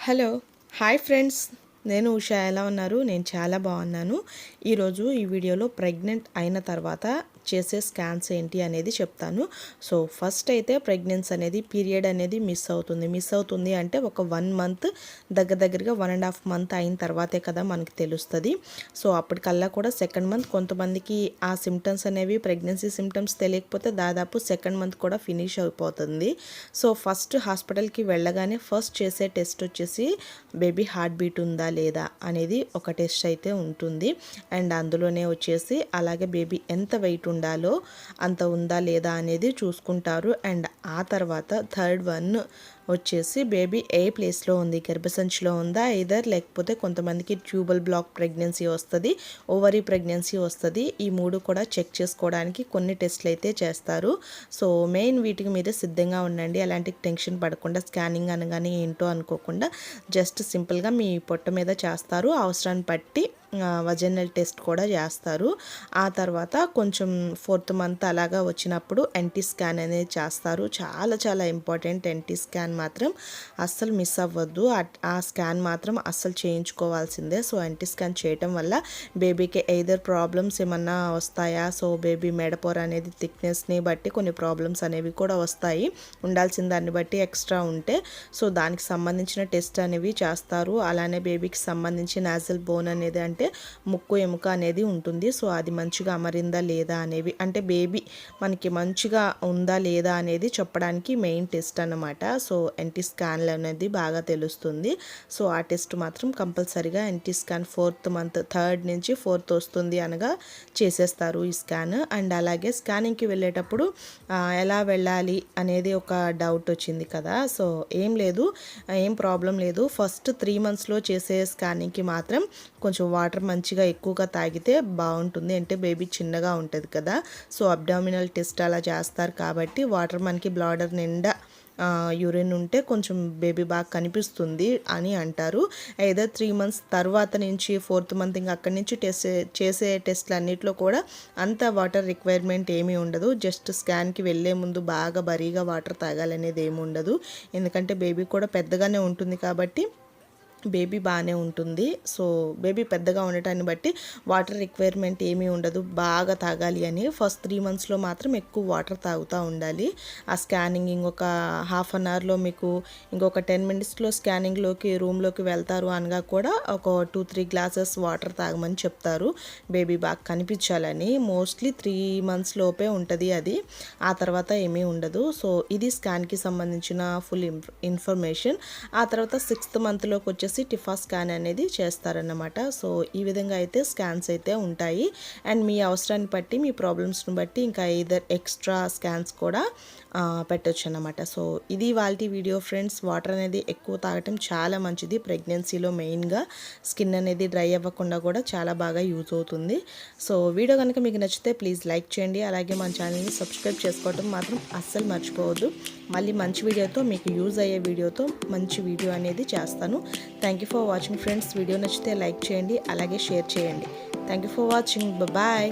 Hello hi friends, నేను ఉషా. ఎలా ఉన్నారు? నేను చాలా బాగున్నాను. ఈరోజు ఈ వీడియోలో ప్రెగ్నెంట్ అయిన తర్వాత చేసే స్కాన్స్ ఏంటి అనేది చెప్తాను. సో ఫస్ట్ అయితే ప్రెగ్నెన్సీ అనేది పీరియడ్ అనేది మిస్ అవుతుంది అంటే ఒక 1 మంత్ దగ్గరగా 1.5 మంత్ అయిన తర్వాతే కదా మనకి తెలుస్తుంది. సో అప్పటికల్లా కూడా సెకండ్ మంత్ కొంతమందికి ఆ సిమ్టమ్స్ అనేవి ప్రెగ్నెన్సీ సిమ్టమ్స్ తెలియకపోతే దాదాపు సెకండ్ మంత్ కూడా ఫినిష్ అయిపోతుంది. సో ఫస్ట్ హాస్పిటల్కి వెళ్ళగానే ఫస్ట్ చేసే టెస్ట్ వచ్చేసి బేబీ హార్ట్ బీట్ ఉందా లేదా అనేది ఒక టెస్ట్ అయితే ఉంటుంది. అండ్ అందులోనే వచ్చేసి అలాగే బేబీ ఎంత వెయిట్ ఉండాలో అంత ఉందా లేదా అనేది చూసుకుంటారు. అండ్ ఆ తర్వాత థర్డ్ వన్ వచ్చేసి బేబీ ఏ ప్లేస్లో ఉంది, గర్భసంచిలో ఉందా లేకపోతే కొంతమందికి ట్యూబల్ బ్లాక్ ప్రెగ్నెన్సీ వస్తుంది, ఓవరీ ప్రెగ్నెన్సీ వస్తుంది. ఈ మూడు కూడా చెక్ చేసుకోవడానికి కొన్ని టెస్ట్లు అయితే చేస్తారు. సో మెయిన్ వీటికి మీరే సిద్ధంగా ఉండండి. అలాంటి టెన్షన్ పడకుండా, స్కానింగ్ అనగానే ఏంటో అనుకోకుండా జస్ట్ సింపుల్గా మీ పొట్ట మీద చేస్తారు. అవసరాన్ని బట్టి వజనల్ టెస్ట్ కూడా చేస్తారు. ఆ తర్వాత కొంచెం 4th మంత్ అలాగా వచ్చినప్పుడు ఎన్టీ స్కాన్ అనేది చేస్తారు. చాలా ఇంపార్టెంట్. ఎన్టీ స్కాన్ మాత్రం అస్సలు మిస్ అవ్వద్దు. ఆ స్కాన్ మాత్రం అస్సలు చేయించుకోవాల్సిందే. సో ఎన్టీ స్కాన్ చేయటం వల్ల బేబీకి ఎయిదర్ ప్రాబ్లమ్స్ ఏమన్నా వస్తాయా, సో బేబీ మెడపోర అనేది థిక్నెస్ని బట్టి కొన్ని ప్రాబ్లమ్స్ అనేవి కూడా వస్తాయి. ఉండాల్సిన దాన్ని బట్టి ఎక్స్ట్రా ఉంటే సో దానికి సంబంధించిన టెస్ట్ అనేవి చేస్తారు. అలానే బేబీకి సంబంధించి నాజల్ బోన్ అనేది అంటే ముక్కు ఎముక అనేది ఉంటుంది. సో అది మంచిగా అమరిందా లేదా అనేవి, అంటే బేబీ మనకి మంచిగా ఉందా లేదా అనేది చెప్పడానికి మెయిన్ టెస్ట్ అన్నమాట. సో ఎన్టీ స్కాన్లు అనేది బాగా తెలుస్తుంది. సో ఆ టెస్ట్ మాత్రం కంపల్సరీగా NT scan 4th month 3rd నుంచి 4th వస్తుంది అనగా చేసేస్తారు ఈ స్కాన్. అండ్ అలాగే స్కానింగ్కి వెళ్ళేటప్పుడు ఎలా వెళ్ళాలి అనేది ఒక డౌట్ వచ్చింది కదా. సో ఏం ప్రాబ్లం లేదు. ఫస్ట్ 3 మంత్స్లో చేసే స్కానింగ్కి మాత్రం కొంచెం వాటర్ మంచిగా ఎక్కువగా తాగితే బాగుంటుంది. అంటే బేబీ చిన్నగా ఉంటుంది కదా. సో అబ్డామినల్ టెస్ట్ అలా చేస్తారు కాబట్టి వాటర్ మనకి బ్లాడర్ నిండా యూరిన్ ఉంటే కొంచెం బేబీ బాగా కనిపిస్తుంది అని అంటారు. ఏదో 3 మంత్స్ తర్వాత నుంచి 4th మంత్ ఇంకా అక్కడి నుంచి చేసే టెస్ట్లు అన్నింటిలో కూడా అంత వాటర్ రిక్వైర్మెంట్ ఏమీ ఉండదు. జస్ట్ స్కాన్కి వెళ్ళే ముందు బాగా బరీగా వాటర్ తాగాలనేది ఏమి ఉండదు. ఎందుకంటే బేబీ కూడా పెద్దగానే ఉంటుంది కాబట్టి బేబీ బాగానే ఉంటుంది. సో బేబీ పెద్దగా ఉండటాన్ని బట్టి వాటర్ రిక్వైర్మెంట్ ఏమీ ఉండదు బాగా తాగాలి అని. ఫస్ట్ 3 మంత్స్లో మాత్రం ఎక్కువ వాటర్ తాగుతూ ఉండాలి. ఆ స్కానింగ్ ఇంకొక హాఫ్ అన్ అవర్లో మీకు ఇంకొక 10 మినిట్స్లో స్కానింగ్లోకి రూమ్లోకి వెళ్తారు అనగా కూడా ఒక 2-3 గ్లాసెస్ వాటర్ తాగమని చెప్తారు. బేబీ బాగా కనిపించాలని. మోస్ట్లీ 3 మంత్స్ లోపే ఉంటుంది అది. ఆ తర్వాత ఏమీ ఉండదు. సో ఇది స్కాన్కి సంబంధించిన ఫుల్ ఇన్ఫర్మేషన్. ఆ తర్వాత 6th మంత్లోకి వచ్చేసి టిఫా స్కాన్ అనేది చేస్తారన్నమాట. సో ఈ విధంగా అయితే స్కాన్స్ అయితే ఉంటాయి. అండ్ మీ అవసరాన్ని బట్టి, మీ ప్రాబ్లమ్స్ని బట్టి ఇంకా ఇదర్ ఎక్స్ట్రా స్కాన్స్ కూడా పెట్టొచ్చు అన్నమాట. సో ఇది వాళ్ళ వీడియో ఫ్రెండ్స్. వాటర్ అనేది ఎక్కువ తాగటం చాలా మంచిది. ప్రెగ్నెన్సీలో మెయిన్గా స్కిన్ అనేది డ్రై అవ్వకుండా కూడా చాలా బాగా యూజ్ అవుతుంది. సో వీడియో కనుక మీకు నచ్చితే ప్లీజ్ లైక్ చేయండి. అలాగే మన ఛానల్ని సబ్స్క్రైబ్ చేసుకోవడం మాత్రం అస్సలు మర్చిపోవద్దు. మళ్ళీ మంచి వీడియోతో, మీకు యూజ్ అయ్యే వీడియోతో మంచి వీడియో అనేది చేస్తాను. Thank you for watching friends. Video నచ్చితే లైక్ చేయండి, అలాగే షేర్ చేయండి. Thank you for watching. Bye.